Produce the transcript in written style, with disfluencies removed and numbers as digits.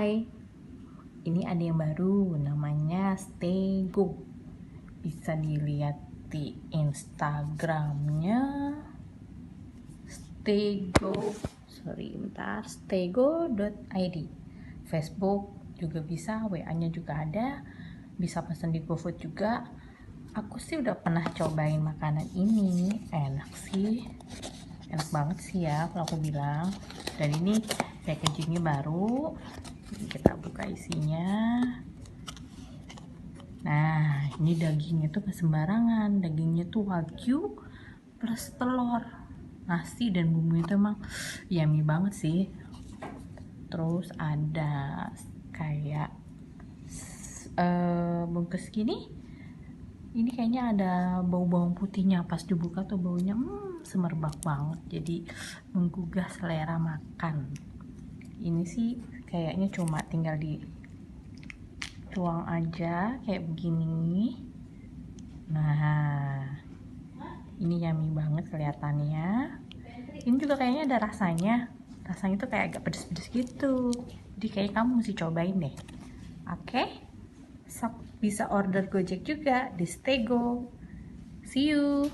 Hai, ini ada yang baru namanya Stego. Bisa dilihat di Instagramnya stego.id. Facebook juga bisa, WA-nya juga ada. Bisa pesan di GoFood juga. Aku sih udah pernah cobain makanan ini, enak sih. Enak banget sih ya kalau aku bilang. Dan ini packagingnya baru. Kita buka isinya. Nah, ini dagingnya tuh gak sembarangan. Dagingnya tuh wagyu plus telur, nasi, dan bumbunya tuh emang yummy banget sih. Terus ada kayak bungkus gini. Ini kayaknya ada bau bawang putihnya. Pas dibuka tuh baunya semerbak banget. Jadi menggugah selera makan. Ini sih kayaknya cuma tinggal dituang aja kayak begini. Nah, ini yummy banget kelihatannya. Ini juga kayaknya ada rasanya. Rasanya tuh kayak agak pedes-pedes gitu. Jadi kayaknya kamu mesti cobain deh. Oke? Bisa order Gojek juga di Stego. See you.